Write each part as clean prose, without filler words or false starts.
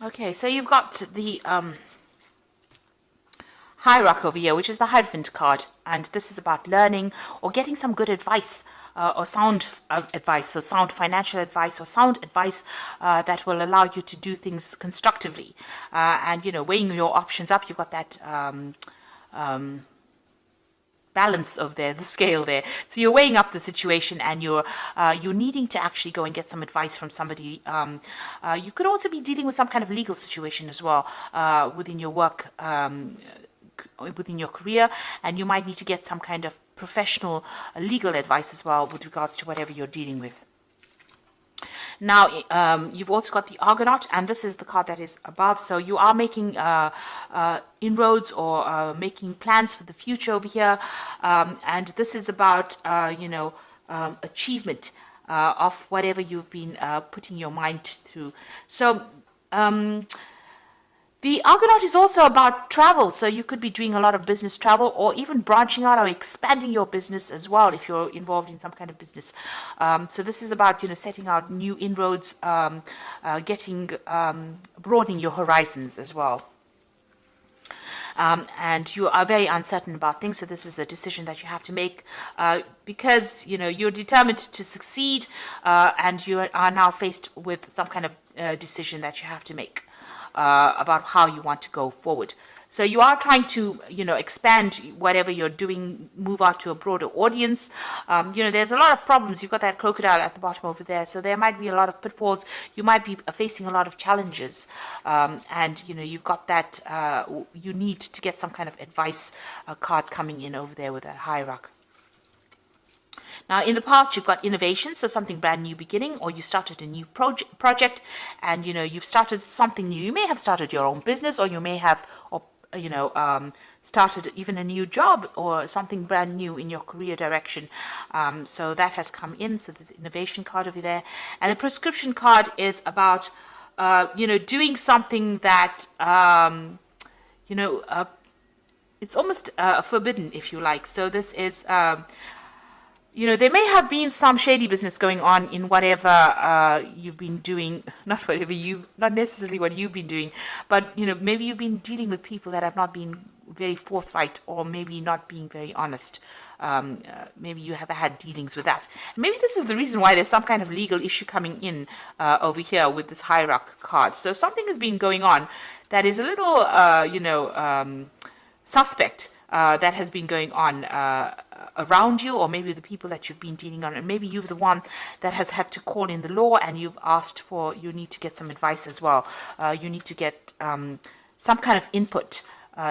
Okay, so you've got the hierarchy over here, which is the Hierophant card, and this is about learning or getting some good advice, or sound advice, so sound financial advice or sound advice that will allow you to do things constructively, and weighing your options up. You've got that balance of the scale there. So you're weighing up the situation, and you're needing to actually go and get some advice from somebody. You could also be dealing with some kind of legal situation as well within your work. Within your career, and you might need to get some kind of professional legal advice as well with regards to whatever you're dealing with. Now, you've also got the Argonaut, and this is the card that is above. So you are making inroads or making plans for the future over here, and this is about achievement of whatever you've been putting your mind through. So the Argonaut is also about travel, so you could be doing a lot of business travel or even branching out or expanding your business as well if you're involved in some kind of business. So this is about, setting out new inroads, broadening your horizons as well. And you are very uncertain about things, so this is a decision that you have to make because you're determined to succeed, and you are now faced with some kind of decision that you have to make about how you want to go forward. So you are trying to, expand whatever you're doing, move out to a broader audience. There's a lot of problems. You've got that crocodile at the bottom over there. So there might be a lot of pitfalls. You might be facing a lot of challenges. And you've got that, you need to get some kind of advice card coming in over there with that hierarchy. Now, in the past, you've got innovation, so something brand new beginning, or you started a new project, and you've started something new. You may have started your own business, or you may have, started even a new job or something brand new in your career direction. So that has come in. So there's innovation card over there, and the prescription card is about, doing something that, it's almost forbidden, if you like. So this is. There may have been some shady business going on in whatever you've been doing, not necessarily what you've been doing, but, maybe you've been dealing with people that have not been very forthright or maybe not being very honest. Maybe you have had dealings with that. And maybe this is the reason why there's some kind of legal issue coming in over here with this hierarchy card. So something has been going on that is a little, suspect. That has been going on around you, or maybe the people that you've been dealing on, and maybe you're the one that has had to call in the law, and you've asked for, you need to get some advice as well. You need to get some kind of input,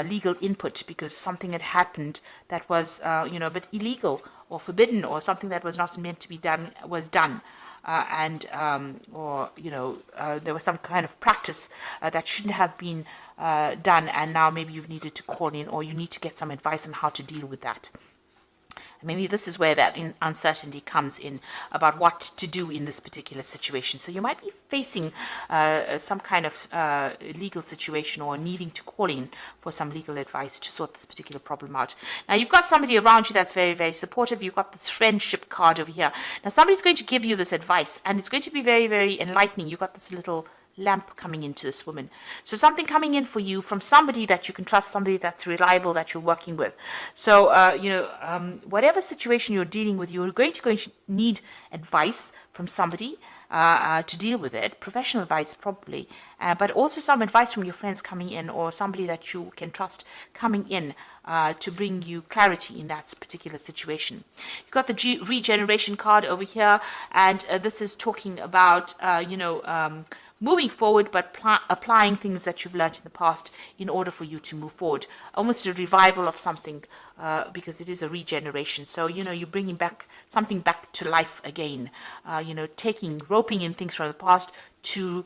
legal input, because something had happened that was, a bit illegal or forbidden, or something that was not meant to be done was done. There was some kind of practice that shouldn't have been done, and now maybe you've needed to call in, or you need to get some advice on how to deal with that. And maybe this is where that uncertainty comes in about what to do in this particular situation. So you might be facing some kind of legal situation, or needing to call in for some legal advice to sort this particular problem out. Now, you've got somebody around you that's very, very supportive. You've got this friendship card over here. Now, somebody's going to give you this advice, and it's going to be very, very enlightening. You've got this little lamp coming into this woman. So something coming in for you from somebody that you can trust, somebody that's reliable, that you're working with. So, whatever situation you're dealing with, you're going to need advice from somebody to deal with it, professional advice probably, but also some advice from your friends coming in, or somebody that you can trust coming in to bring you clarity in that particular situation. You've got the regeneration card over here, and this is talking about, moving forward, but applying things that you've learned in the past in order for you to move forward. Almost a revival of something, because it is a regeneration. So, you're bringing something back to life again. Roping in things from the past to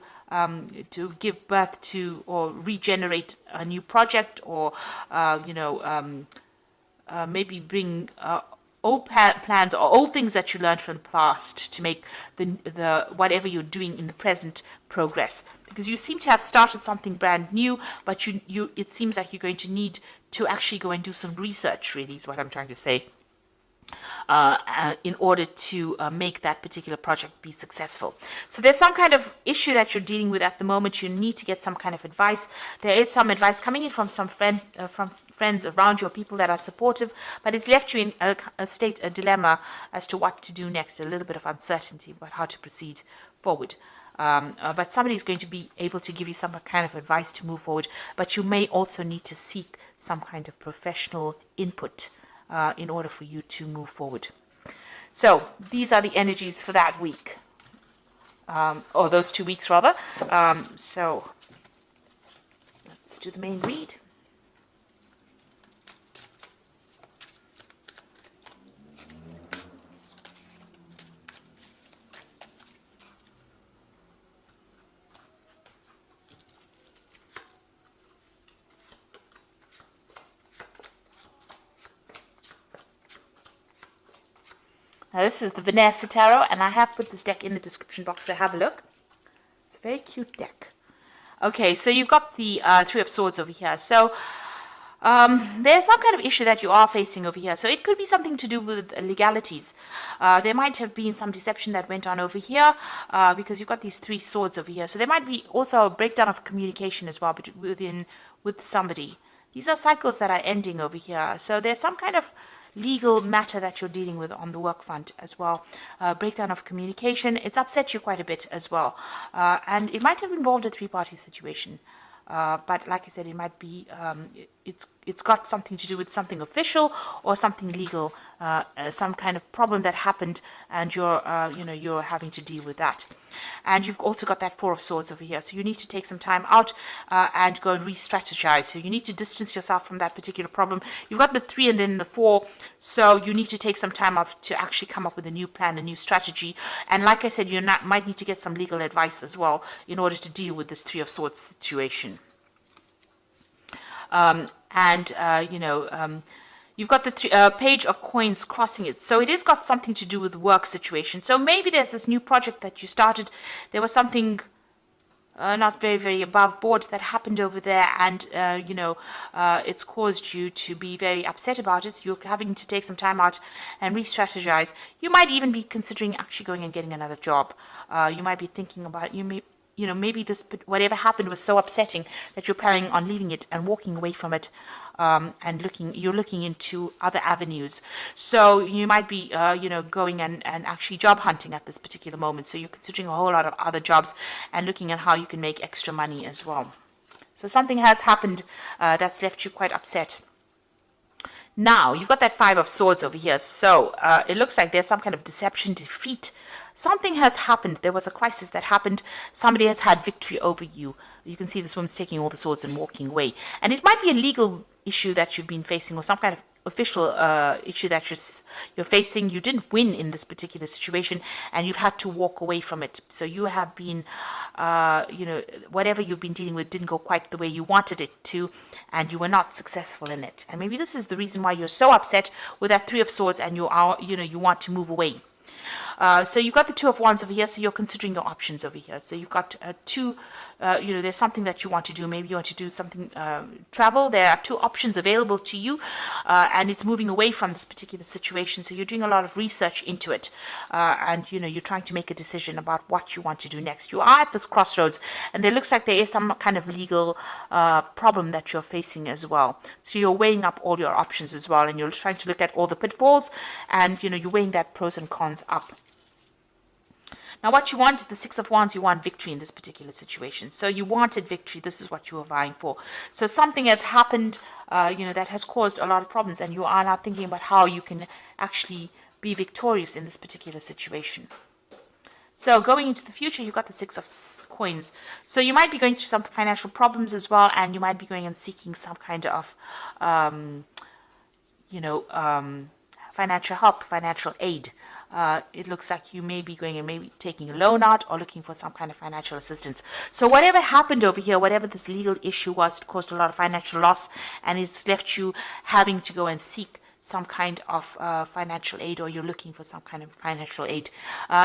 give birth to or regenerate a new project, or, maybe bring old plans or old things that you learned from the past to make the whatever you're doing in the present progress, because you seem to have started something brand new, but it seems like you're going to need to actually go and do some research, really, is what I'm trying to say. in order to make that particular project be successful. So there's some kind of issue that you're dealing with at the moment. You need to get some kind of advice. There is some advice coming in from some friends around you, or people that are supportive, but it's left you in a dilemma as to what to do next, a little bit of uncertainty about how to proceed forward. But somebody is going to be able to give you some kind of advice to move forward, but you may also need to seek some kind of professional input in order for you to move forward. So these are the energies for that week, or those 2 weeks rather. So let's do the main read. Now this is the Vanessa Tarot, and I have put this deck in the description box, so have a look. It's a very cute deck. Okay, so you've got the Three of Swords over here. So there's some kind of issue that you are facing over here. So it could be something to do with legalities. There might have been some deception that went on over here because you've got these three swords over here. So there might be also a breakdown of communication as well with somebody. These are cycles that are ending over here. So there's some kind of legal matter that you're dealing with on the work front as well. Breakdown of communication. It's upset you quite a bit as well. And it might have involved a three-party situation. But like I said, it might be, it's got something to do with something official or something legal, some kind of problem that happened, and you're having to deal with that. And you've also got that Four of Swords over here. So you need to take some time out and go and re-strategize. So you need to distance yourself from that particular problem. You've got the 3 and then the 4. So you need to take some time off to actually come up with a new plan, a new strategy. And like I said, might need to get some legal advice as well in order to deal with this Three of Swords situation. You've got the Page of Coins crossing it. So it has got something to do with work situation. So maybe there's this new project that you started. There was something not very, very above board that happened over there. And, it's caused you to be very upset about it. So you're having to take some time out and re-strategize. You might even be considering actually going and getting another job. You might be thinking about, maybe whatever happened was so upsetting that you're planning on leaving it and walking away from it, and you're looking into other avenues. So you might be, going and actually job hunting at this particular moment. So you're considering a whole lot of other jobs and looking at how you can make extra money as well. So something has happened that's left you quite upset. Now, you've got that Five of Swords over here. So it looks like there's some kind of deception, defeat. Something has happened. There was a crisis that happened. Somebody has had victory over you. You can see this woman's taking all the swords and walking away. And it might be a legal issue that you've been facing, or some kind of official issue that you're facing. You didn't win in this particular situation, and you've had to walk away from it. So you have been, whatever you've been dealing with didn't go quite the way you wanted it to, and you were not successful in it. And maybe this is the reason why you're so upset with that Three of Swords, and you want to move away. So you've got the Two of Wands over here, so you're considering your options over here. So you've got there's something that you want to do. Maybe you want to do something, travel. There are two options available to you, and it's moving away from this particular situation. So you're doing a lot of research into it, and you're trying to make a decision about what you want to do next. You are at this crossroads, and it looks like there is some kind of legal problem that you're facing as well. So you're weighing up all your options as well, and you're trying to look at all the pitfalls, and you're weighing that pros and cons up. Now, what you want, the Six of Wands, you want victory in this particular situation. So you wanted victory. This is what you were vying for. So something has happened, that has caused a lot of problems, and you are now thinking about how you can actually be victorious in this particular situation. So going into the future, you've got the Six of Coins. So you might be going through some financial problems as well, and you might be going and seeking some kind of, financial help, financial aid. It looks like you may be going and maybe taking a loan out or looking for some kind of financial assistance. So whatever happened over here, whatever this legal issue was, it caused a lot of financial loss, and it's left you having to go and seek some kind of financial aid, or you're looking for some kind of financial aid.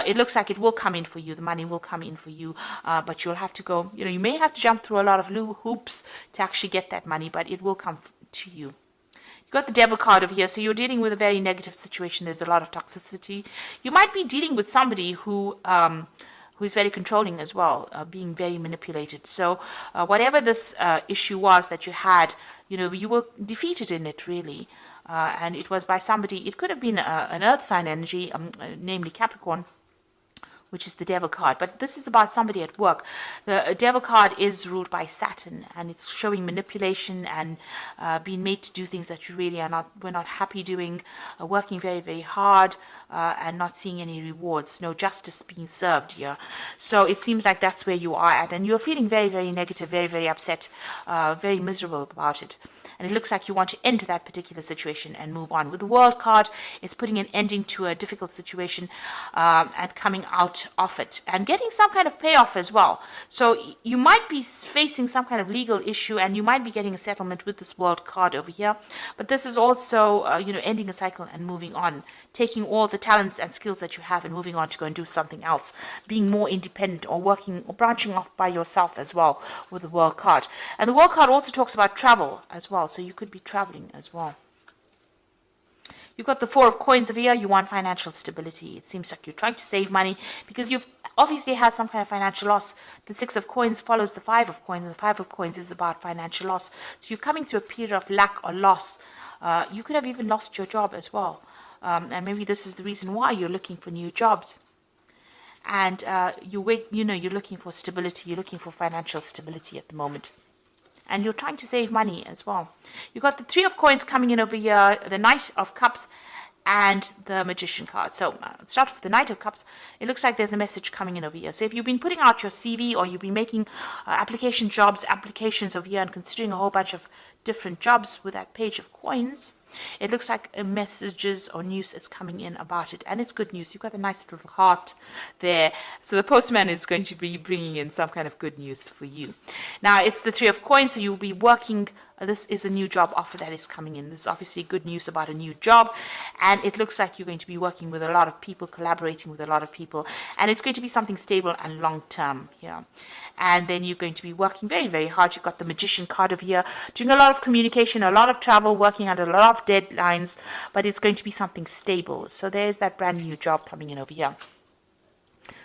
It looks like it will come in for you. The money will come in for you, but you'll have to go, you may have to jump through a lot of hoops to actually get that money, but it will come to you. got the devil card over here, so you're dealing with a very negative situation. There's a lot of toxicity. You might be dealing with somebody who is very controlling as well, being very manipulated. So whatever this issue was that you had, you were defeated in it, really. And it was by somebody. It could have been an earth sign energy, namely Capricorn, which is the devil card. But this is about somebody at work. The devil card is ruled by Saturn, and it's showing manipulation and being made to do things that you really we're not happy doing, working very, very hard, and not seeing any rewards, no justice being served here. So it seems like that's where you are at, and you're feeling very, very negative, very, very upset, very miserable about it. And it looks like you want to end that particular situation and move on. With the World card, it's putting an ending to a difficult situation and coming out of it and getting some kind of payoff as well. So you might be facing some kind of legal issue, and you might be getting a settlement with this World card over here. But this is also, ending a cycle and moving on, taking all the talents and skills that you have and moving on to go and do something else, being more independent or working or branching off by yourself as well with the World card. And the World card also talks about travel as well. So you could be traveling as well. You've got the Four of Coins over here. You want financial stability. It seems like you're trying to save money because you've obviously had some kind of financial loss. The Six of Coins follows the Five of Coins, and the Five of Coins is about financial loss. So you're coming through a period of lack or loss. You could have even lost your job as well. And maybe this is the reason why you're looking for new jobs. And you're looking for stability. You're looking for financial stability at the moment. And you're trying to save money as well. You've got the Three of Coins coming in over here, the Knight of Cups, and the Magician card. So let's start with the Knight of Cups. It looks like there's a message coming in over here. So if you've been putting out your CV, or you've been making applications over here and considering a whole bunch of different jobs with that Page of Coins, it looks like messages or news is coming in about it, and it's good news. You've got a nice little heart there. So the postman is going to be bringing in some kind of good news for you. Now, it's the Three of Coins, so you'll be working. This is a new job offer that is coming in. This is obviously good news about a new job, and it looks like you're going to be working with a lot of people, collaborating with a lot of people, and it's going to be something stable and long-term here. And then you're going to be working very, very hard. You've got the Magician card over here, doing a lot of communication, a lot of travel, working under a lot of deadlines, but it's going to be something stable. So there's that brand new job coming in over here.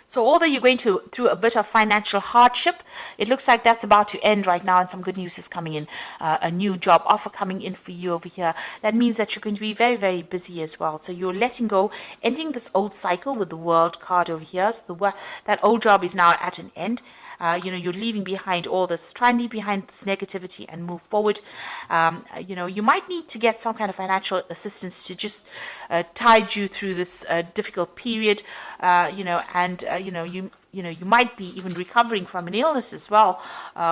So although you're going through a bit of financial hardship, it looks like that's about to end right now, and some good news is coming in. A new job offer coming in for you over here. That means that you're going to be very, very busy as well. So you're letting go, ending this old cycle with the World card over here. So that old job is now at an end. You're leaving behind all this, try and leave behind this negativity and move forward. You might need to get some kind of financial assistance to just tide you through this difficult period, you might be even recovering from an illness as well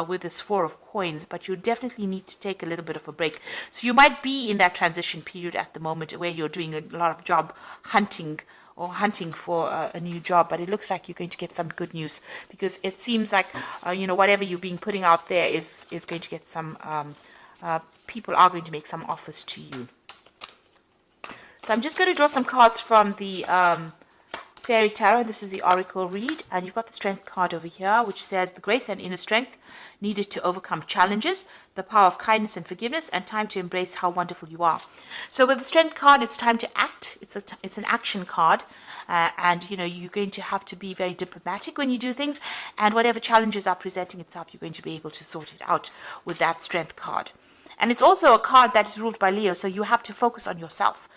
with this Four of Coins, but you definitely need to take a little bit of a break. So you might be in that transition period at the moment where you're doing a lot of job hunting or hunting for a new job, but it looks like you're going to get some good news, because it seems like whatever you've been putting out there is going to get some people are going to make some offers to you. So I'm just going to draw some cards from the Fairy Tarot. This is the Oracle read, and you've got the Strength card over here, which says the grace and inner strength needed to overcome challenges, the power of kindness and forgiveness, and time to embrace how wonderful you are. So with the Strength card, it's time to act. It's an action card, and you're going to have to be very diplomatic when you do things, and whatever challenges are presenting itself, you're going to be able to sort it out with that Strength card. And it's also a card that is ruled by Leo, so you have to focus on yourself.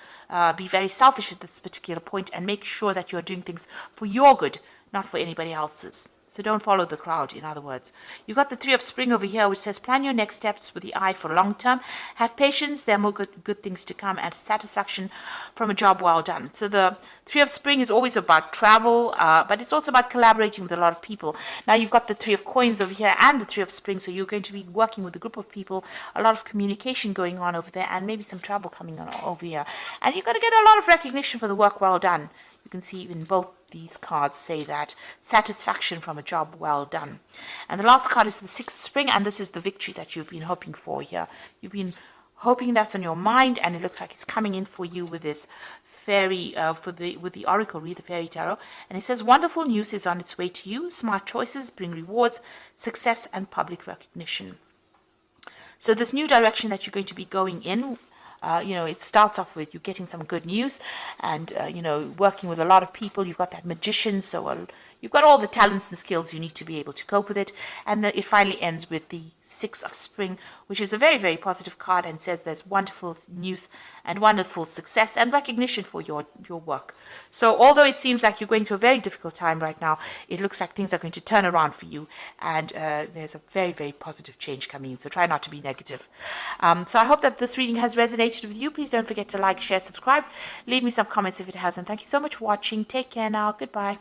Be very selfish at this particular point and make sure that you're doing things for your good, not for anybody else's. So don't follow the crowd, in other words. You've got the Three of Spring over here, which says plan your next steps with the eye for long term. Have patience, there are more good things to come, and satisfaction from a job well done. So the Three of Spring is always about travel, but it's also about collaborating with a lot of people. Now you've got the Three of Coins over here and the Three of Spring, so you're going to be working with a group of people, a lot of communication going on over there, and maybe some travel coming on over here. And you're going to get a lot of recognition for the work well done. You can see in both these cards say that satisfaction from a job well done. And the last card is the Six of Spring, and this is the victory that you've been hoping for here. You've been hoping that's on your mind, and it looks like it's coming in for you with this fairy, with the Oracle read, the Fairy Tarot. And it says wonderful news is on its way to you. Smart choices bring rewards, success, and public recognition. So this new direction that you're going to be going in, it starts off with you getting some good news and, working with a lot of people. You've got that magician, so you've got all the talents and skills you need to be able to cope with it. And then it finally ends with the Six of Spring, which is a very, very positive card and says there's wonderful news and wonderful success and recognition for your work. So although it seems like you're going through a very difficult time right now, it looks like things are going to turn around for you, and there's a very, very positive change coming in. So try not to be negative. So I hope that this reading has resonated with you. Please don't forget to like, share, subscribe. Leave me some comments if it hasn't. Thank you so much for watching. Take care now. Goodbye.